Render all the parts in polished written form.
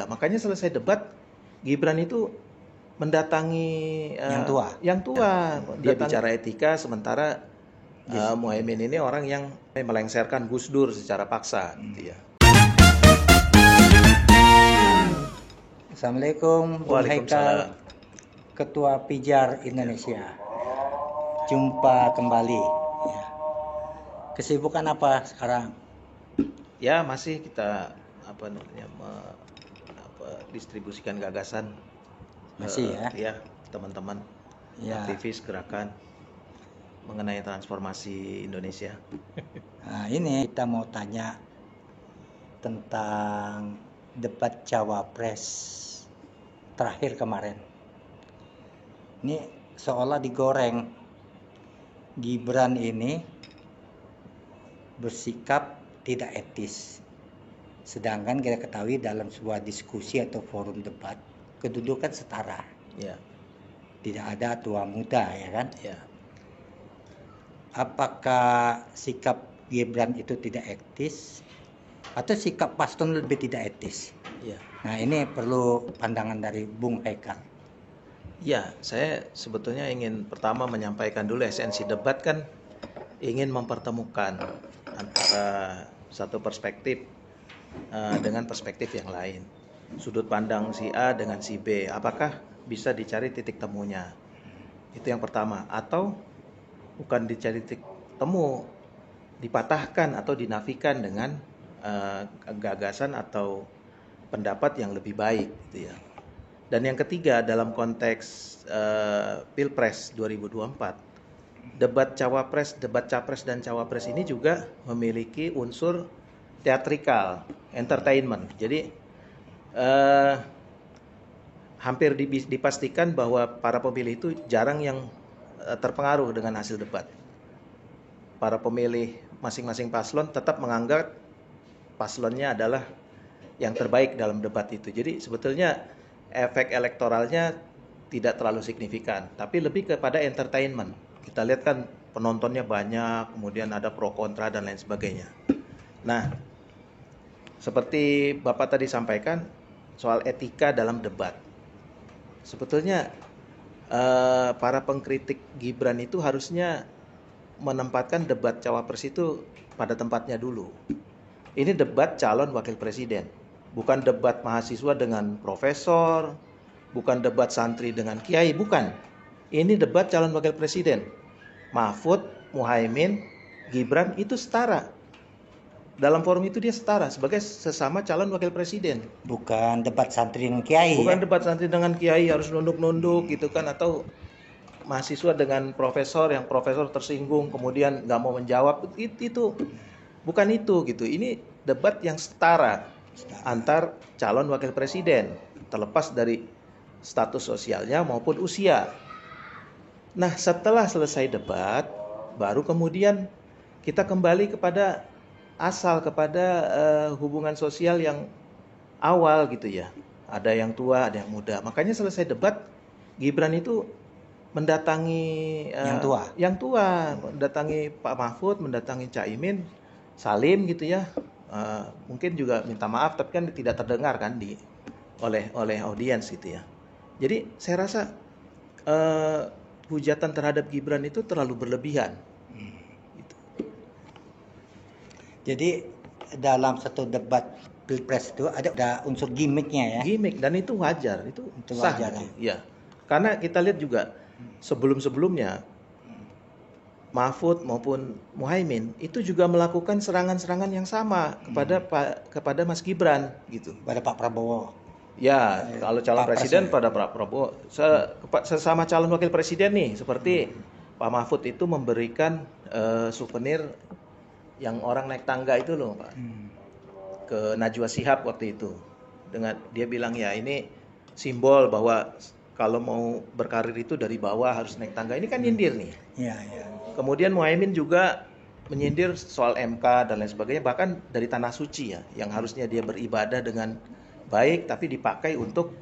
Makanya selesai debat, Gibran itu mendatangi yang tua. Dia bicara etika, sementara Muhaimin ini orang yang melengsarkan Gus Dur secara paksa, gitu ya. Assalamualaikum, Bung Haikal, Ketua Pijar Indonesia. Jumpa kembali. Ya. Kesibukan apa sekarang? Ya, masih kita distribusikan gagasan. Masih ya, teman-teman, aktivis gerakan mengenai transformasi Indonesia. Nah, ini kita mau tanya tentang debat Cawapres terakhir kemarin. Ini seolah digoreng. Gibran ini bersikap tidak etis. Sedangkan kita ketahui dalam sebuah diskusi atau forum debat, kedudukan setara. Ya. Tidak ada tua muda, ya kan? Ya. Apakah sikap Gibran itu tidak etis atau sikap paslon lebih tidak etis? Ya. Nah, ini perlu pandangan dari Bung Haikal. Ya, saya sebetulnya ingin pertama menyampaikan dulu esensi debat kan ingin mempertemukan antara satu perspektif dengan perspektif yang lain. Sudut pandang si A dengan si B, apakah bisa dicari titik temunya? Itu yang pertama. Atau bukan dicari titik temu, dipatahkan atau dinafikan dengan gagasan atau pendapat yang lebih baik, gitu ya. Dan yang ketiga, dalam konteks Pilpres 2024, debat Capres dan Cawapres ini juga memiliki unsur teatrikal, entertainment. Jadi hampir dipastikan bahwa para pemilih itu jarang yang terpengaruh dengan hasil debat. Para pemilih masing-masing paslon tetap menganggap paslonnya adalah yang terbaik dalam debat itu. Jadi sebetulnya efek elektoralnya tidak terlalu signifikan, tapi lebih kepada entertainment. Kita lihat kan penontonnya banyak, kemudian ada pro kontra dan lain sebagainya. Nah, seperti Bapak tadi sampaikan soal etika dalam debat. Sebetulnya para pengkritik Gibran itu harusnya menempatkan debat Cawapres itu pada tempatnya dulu. Ini debat calon wakil presiden, bukan debat mahasiswa dengan profesor, bukan debat santri dengan kiai, bukan. Ini debat calon wakil presiden. Mahfud, Muhaimin, Gibran itu setara. Dalam forum itu dia setara sebagai sesama calon wakil presiden. Bukan debat santri dengan kiai. Bukan debat santri dengan kiai harus nunduk-nunduk gitu kan, atau mahasiswa dengan profesor yang profesor tersinggung kemudian nggak mau menjawab. Itu bukan itu gitu. Ini debat yang setara antar calon wakil presiden, terlepas dari status sosialnya maupun usia. Nah, setelah selesai debat, baru kemudian kita kembali kepada asal, kepada hubungan sosial yang awal gitu ya. Ada yang tua, ada yang muda. Makanya selesai debat, Gibran itu mendatangi yang tua, mendatangi Pak Mahfud, mendatangi Caimin, Salim gitu ya. Mungkin juga minta maaf, tapi kan tidak terdengar kan oleh audiens gitu ya. Jadi saya rasa hujatan terhadap Gibran itu terlalu berlebihan. Gitu. Jadi dalam satu debat Pilpres itu ada unsur gimmicknya ya. Gimmick, dan itu wajar, itu sah wajar, gitu. Ya. Karena kita lihat juga sebelum-sebelumnya Mahfud maupun Muhaimin itu juga melakukan serangan-serangan yang sama kepada Mas Gibran gitu. Pada Pak Prabowo. Ya, kalau calon presiden pada Pak Prabowo, sesama calon wakil presiden nih, seperti Pak Mahfud itu memberikan souvenir yang orang naik tangga itu loh, Pak. Ke Najwa Shihab waktu itu. Dengan dia bilang ya ini simbol bahwa kalau mau berkarir itu dari bawah harus naik tangga. Ini kan nyindir nih. Iya. Kemudian Muhaimin juga menyindir soal MK dan lain sebagainya, bahkan dari tanah suci ya, yang harusnya dia beribadah dengan baik tapi dipakai untuk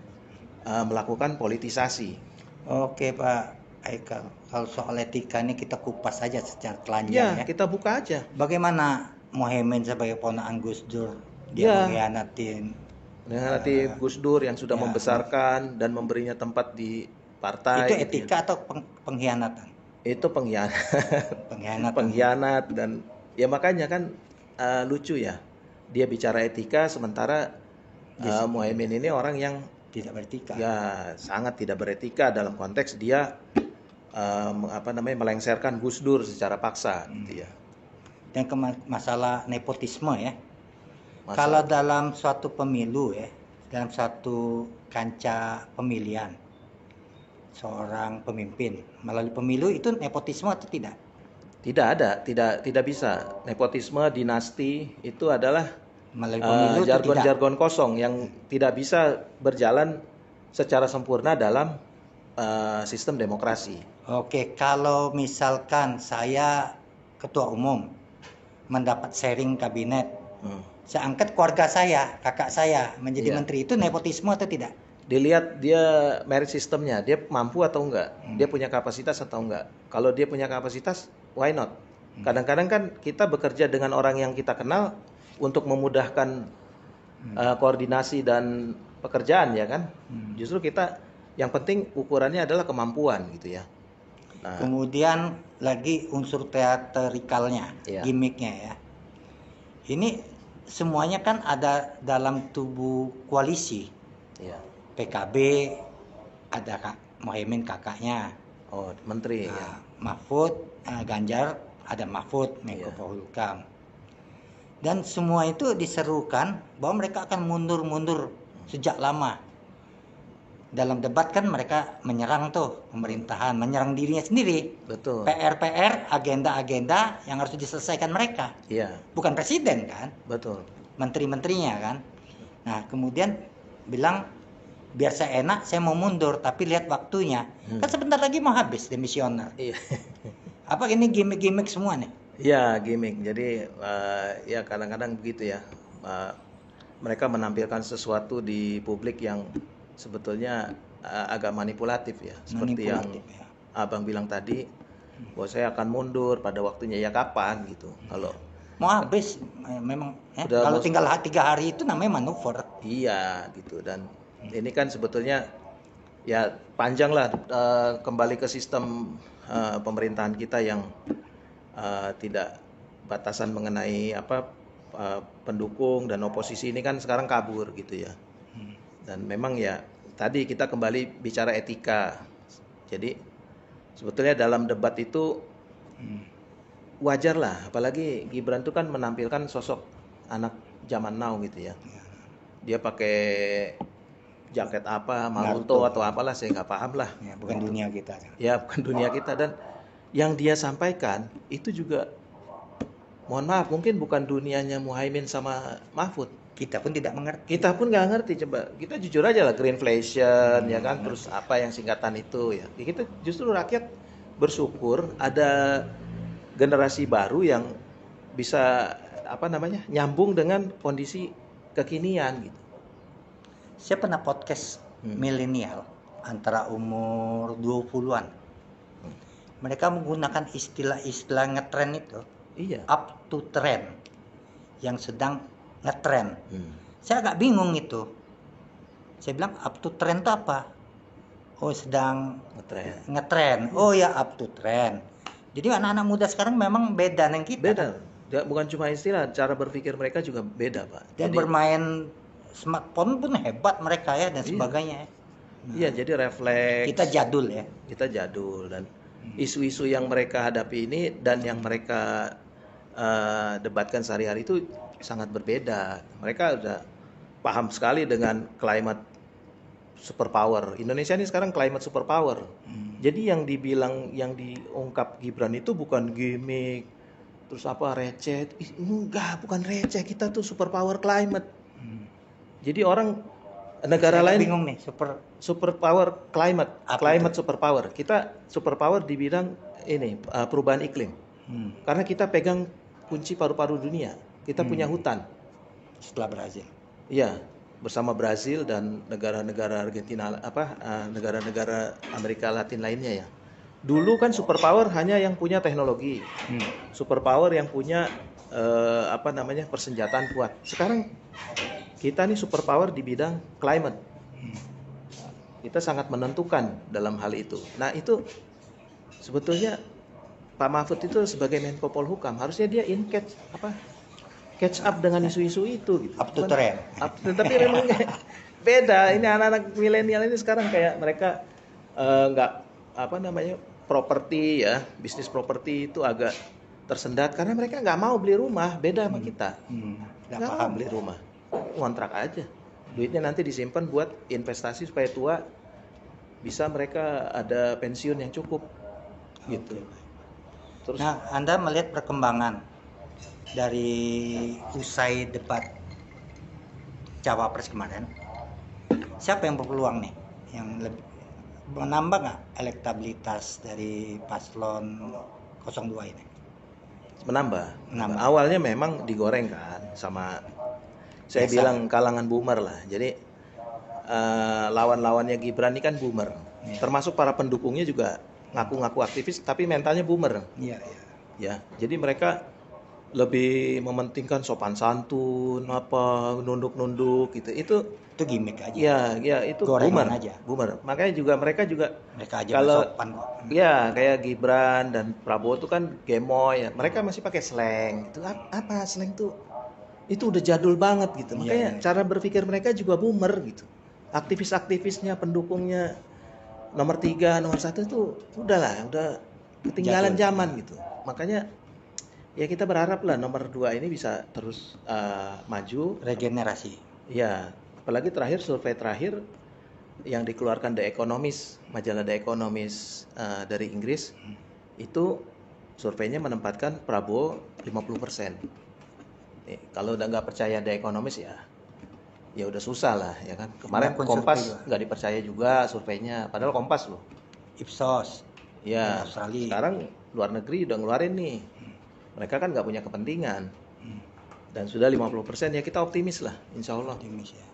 melakukan politisasi. Oke Pak Haikal, kalau soal etika ini kita kupas saja secara telanjang ya. Kita buka aja. Bagaimana Muhaimin sebagai ponakan Gus Dur dia mengkhianatin Mengkhianati Gus Dur yang sudah ya. membesarkan dan memberinya tempat di partai. Itu gitu ya. etika atau pengkhianatan? Itu pengkhianat. Pengkhianatan. Pengkhianat dan ya makanya kan lucu ya. Dia bicara etika sementara Muhaimin ini orang yang Tidak beretika. ya sangat tidak beretika dalam konteks dia melengsarkan Gus Dur secara paksa gitu ya. Dan masalah nepotisme ya. Masalah- Kalau dalam suatu pemilu ya, dalam suatu kancah pemilihan seorang pemimpin melalui pemilu itu nepotisme atau tidak? Tidak ada, tidak bisa. Nepotisme, dinasti itu adalah Melalui pemilu itu tidak. jargon-jargon kosong yang tidak bisa berjalan secara sempurna dalam sistem demokrasi. Oke, kalau misalkan saya ketua umum mendapat sharing kabinet, saya angkat keluarga saya, kakak saya menjadi Iya. menteri, itu nepotisme atau tidak? Dilihat dia merit sistemnya, dia mampu atau enggak, dia punya kapasitas atau enggak. Kalau dia punya kapasitas, why not? Kadang-kadang kan kita bekerja dengan orang yang kita kenal untuk memudahkan koordinasi dan pekerjaan ya kan. Justru kita yang penting ukurannya adalah kemampuan gitu ya. Nah, Kemudian lagi unsur teatrikalnya, Iya. gimmicknya ya. Ini semuanya kan ada dalam tubuh koalisi. ya. PKB ada Muhaimin kakaknya, Oh, menteri ya. Mahfud, Ganjar ada Mahfud, Menko Iya. Polhukam. Dan semua itu diserukan bahwa mereka akan mundur-mundur sejak lama. Dalam debat kan mereka menyerang tuh pemerintahan, menyerang dirinya sendiri. Betul. PR-PR, agenda-agenda yang harus diselesaikan mereka. Iya, Bukan presiden kan, betul. menteri-menterinya kan. Nah, kemudian bilang biar saya enak, saya mau mundur, tapi lihat waktunya. Kan sebentar lagi mau habis demisioner. Iya. Apa ini gimmick-gimmick semua nih? Ya, gimmick. Jadi ya kadang-kadang begitu ya. Mereka menampilkan sesuatu di publik yang sebetulnya agak manipulatif ya. Seperti Manipulatif, yang ya. Abang bilang tadi, bahwa saya akan mundur pada waktunya ya kapan gitu. Kalau Mau habis memang ya. Udah Kalau mau- tinggal 3 hari itu namanya manuver. iya gitu. Dan ini kan sebetulnya ya panjang lah kembali ke sistem pemerintahan kita yang tidak batasan mengenai pendukung dan oposisi ini kan sekarang kabur gitu ya. Dan memang ya tadi kita kembali bicara etika. Jadi sebetulnya dalam debat itu wajar lah, apalagi Gibran itu kan menampilkan sosok anak zaman now gitu ya. Dia pakai jaket apa, Naruto atau apalah, saya nggak paham lah. Ya, bukan dunia kita. Ya bukan dunia kita. Dan yang dia sampaikan itu juga, mohon maaf, mungkin bukan dunianya Muhaimin sama Mahfud. Kita pun tidak mengerti. Kita pun nggak ngerti. Coba kita jujur aja lah, greenflation ya kan, terus apa yang singkatan itu ya. Kita justru rakyat bersyukur ada generasi baru yang bisa nyambung dengan kondisi kekinian gitu. Saya pernah podcast milenial antara umur 20-an. Mereka menggunakan istilah-istilah ngetren itu. Iya. Up to trend. Yang sedang ngetren. Saya agak bingung itu. Saya bilang up to trend itu apa? Oh, sedang ngetren. Oh ya, up to trend. Jadi anak-anak muda sekarang memang beda dengan kita. Beda. Bukan cuma istilah, cara berpikir mereka juga beda, Pak. Dan Jadi, bermain smartphone pun hebat mereka ya dan Iya. sebagainya. iya, jadi refleks. Kita jadul ya. Kita jadul, dan isu-isu yang mereka hadapi ini dan yang mereka debatkan sehari-hari itu sangat berbeda. Mereka udah paham sekali dengan climate superpower. Indonesia ini sekarang climate superpower. Jadi yang diungkap Gibran itu bukan gimmick, terus receh. Enggak, bukan receh. Kita tuh superpower climate. Jadi orang negara Saya lain bingung nih, superpower climate, Apa climate superpower. Kita superpower di bidang ini perubahan iklim. Karena kita pegang kunci paru-paru dunia. Kita punya hutan. setelah Brazil. Iya, bersama Brazil dan negara-negara Argentina negara-negara Amerika Latin lainnya ya. Dulu kan superpower hanya yang punya teknologi. Superpower yang punya persenjataan kuat. Sekarang kita nih superpower di bidang climate. Kita sangat menentukan dalam hal itu. Nah itu sebetulnya Pak Mahfud itu sebagai Menko Polhukam harusnya dia catch up dengan isu-isu itu gitu. Up to trend. Tapi memang beda. Ini anak-anak milenial ini sekarang kayak mereka properti ya, bisnis properti itu agak tersendat karena mereka nggak mau beli rumah. Beda sama kita. Nggak mau beli rumah, kontrak aja. Duitnya nanti disimpan buat investasi supaya tua bisa mereka ada pensiun yang cukup gitu. Terus, nah, Anda melihat perkembangan dari usai debat Cawapres kemarin, siapa yang berpeluang nih yang lebih menambah nggak elektabilitas dari paslon 02 ini? menambah. Awalnya memang digoreng kan sama saya bilang kalangan boomer lah. Jadi lawan-lawannya Gibran ini kan boomer. Termasuk para pendukungnya juga ngaku-ngaku aktivis tapi mentalnya boomer. Iya. Ya, jadi mereka lebih mementingkan sopan santun, nunduk-nunduk gitu. Itu gimmick aja. Ya itu gorengan boomer aja. Boomer. Makanya mereka juga aja kalau sopan kok. Ya, kayak Gibran dan Prabowo itu kan gemoy ya. Mereka masih pakai slang. Itu apa slang tuh? Itu udah jadul banget gitu. Makanya cara berpikir mereka juga boomer gitu. Aktivis-aktivisnya, pendukungnya nomor 3, nomor 1 itu udah ketinggalan zaman gitu. Makanya ya kita berharap lah nomor 2 ini bisa terus maju. Regenerasi. Ya, apalagi survei terakhir yang dikeluarkan The Economist, majalah The Economist dari Inggris, itu surveinya menempatkan Prabowo 50%. Kalau udah nggak percaya The Economist ya udah susah lah ya kan. Kemarin Kompas nggak dipercaya juga surveinya, padahal Kompas loh. Ipsos. Ya, sekarang luar negeri udah ngeluarin nih. Mereka kan nggak punya kepentingan. Dan sudah 50% ya kita optimis lah, insya Allah. Optimis ya.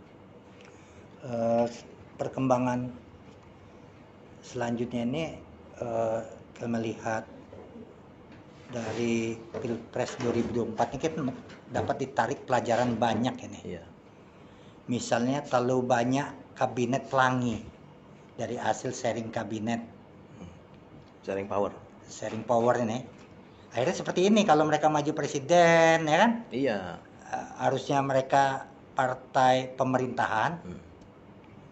Perkembangan selanjutnya ini kita melihat dari Pilpres 2024 ini kita dapat ditarik pelajaran banyak ini. Iya. Misalnya terlalu banyak kabinet pelangi dari hasil sharing kabinet. Sharing power ini. Akhirnya seperti ini kalau mereka maju presiden ya kan? Iya. Harusnya mereka partai pemerintahan,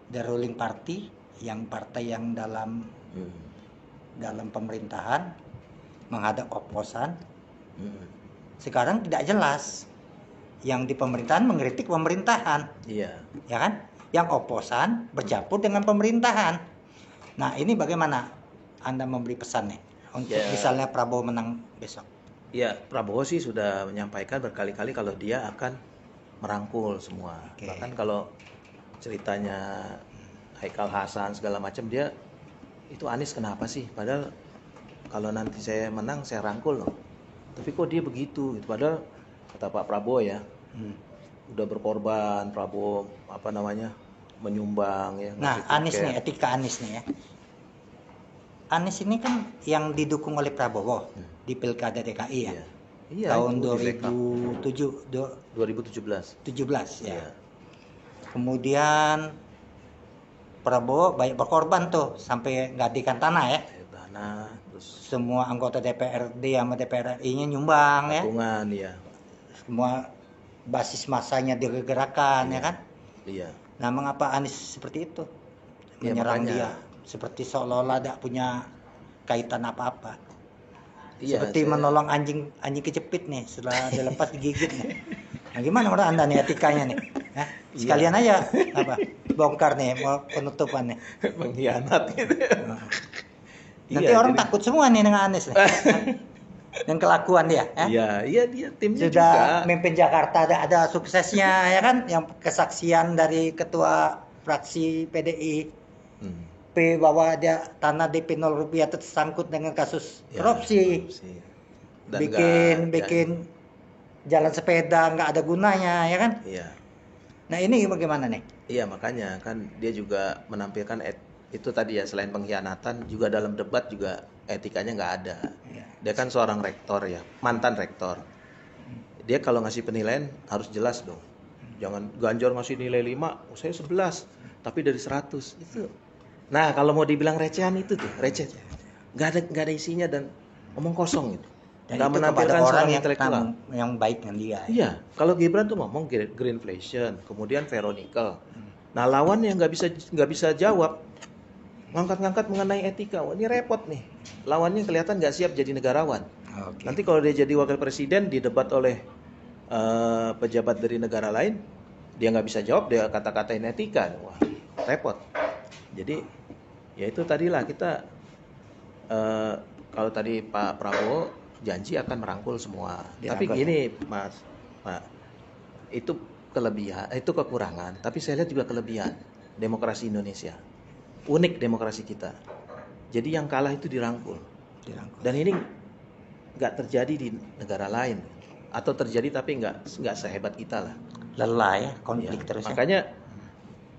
the ruling party, yang partai yang dalam pemerintahan menghadap oposan. Sekarang tidak jelas. Yang di pemerintahan mengkritik pemerintahan. Iya. Ya kan? Yang oposan bercampur dengan pemerintahan. Nah, ini bagaimana Anda memberi pesan nih untuk misalnya Prabowo menang besok? Ya, Prabowo sih sudah menyampaikan berkali-kali kalau dia akan merangkul semua. Bahkan kalau ceritanya Haikal Hasan segala macam, dia itu Anies kenapa sih? Padahal kalau nanti saya menang saya rangkul loh. Tapi kok dia begitu? Gitu. Padahal kata Pak Prabowo ya, udah berkorban Prabowo menyumbang ya. Nah, Anies nih, etika Anies nih ya. Anies ini kan yang didukung oleh Prabowo di Pilkada DKI ya. Iya, tahun 2017 ya. Kemudian Prabowo banyak berkorban tuh sampai gadikan tanah ya. Terus semua anggota DPRD sama DPR RI-nya nyumbang ya. Patungan ya. Semua basis masanya digerakkan ya kan. Iya. Nah, mengapa Anies seperti itu? Menyerang dia seperti seolah-olah tidak punya kaitan apa-apa. Iya, seperti menolong anjing kejepit nih setelah dilepas digigit nih. Nah, gimana menurut Anda nih etikanya nih? Hah? Sekalian aja bongkar nih mau penutupan nih. Mengkhianat gitu. Nanti orang takut semua nih dengan Anies nih. Dan kelakuan dia ya. Iya dia timnya sudah juga memimpin Jakarta ada suksesnya ya kan, yang kesaksian dari ketua fraksi PDI bahwa dia tanah DP 0 rupiah tersangkut dengan kasus korupsi. Bikin jalan sepeda nggak ada gunanya ya kan. Iya. Nah, ini bagaimana nih? Iya, makanya kan dia juga menampilkan itu tadi ya, selain pengkhianatan juga dalam debat juga etikanya nggak ada. Dia kan seorang rektor ya, mantan rektor. dia kalau ngasih penilaian harus jelas dong. Jangan Ganjar ngasih nilai 5, saya 11, tapi dari 100 itu. Nah, kalau mau dibilang recehan itu tuh, receh. Nggak ada isinya dan omong kosong gitu. Dan Nggak itu menampilkan kepada orang seorang yang intelektual. yang baik dengan dia. Iya, kalau Gibran tuh ngomong greenflation, kemudian ferronickel. Nah, lawan yang nggak bisa jawab, ngangkat-ngangkat mengenai etika. Wah, ini repot nih. Lawannya kelihatan nggak siap jadi negarawan. Oke. Nanti kalau dia jadi wakil presiden didebat oleh pejabat dari negara lain, dia nggak bisa jawab, dia kata-katain etika. Wah, repot. Jadi ya itu tadilah kita kalau tadi Pak Prabowo janji akan merangkul semua. Tapi gini, Mas, Pak, itu kelebihan, itu kekurangan. Tapi saya lihat juga kelebihan demokrasi Indonesia. Unik demokrasi kita. Jadi yang kalah itu dirangkul. Dan ini nggak terjadi di negara lain, atau terjadi tapi nggak sehebat kita lah. Lelah ya, konflik Ya, terus. makanya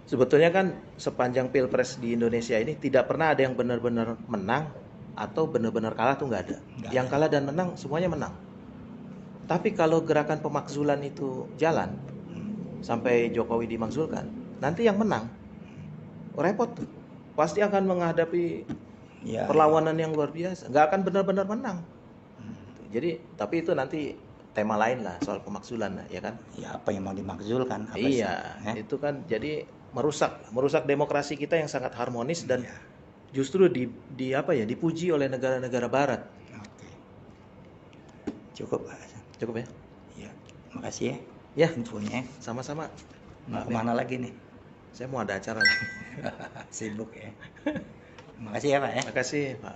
sebetulnya kan sepanjang pilpres di Indonesia ini tidak pernah ada yang benar-benar menang atau benar-benar kalah, tuh nggak ada. Yang kalah dan menang semuanya menang. Tapi kalau gerakan pemakzulan itu jalan sampai Jokowi dimakzulkan, nanti yang menang repot tuh. Pasti akan menghadapi perlawanan yang luar biasa. Nggak akan benar-benar menang. Jadi, tapi itu nanti tema lain lah soal pemakzulan lah, ya kan? Ya, apa yang mau dimakzulkan? Apa Iya, sih? itu kan jadi merusak demokrasi kita yang sangat harmonis dan justru dipuji oleh negara-negara Barat. Oke. Cukup, Pak. Cukup ya? Ya, makasih ya. Ya, infonya. sama-sama. Mau kemana lagi nih? Saya mau ada acara lagi. Sibuk ya. Makasih ya Pak ya. Makasih Pak.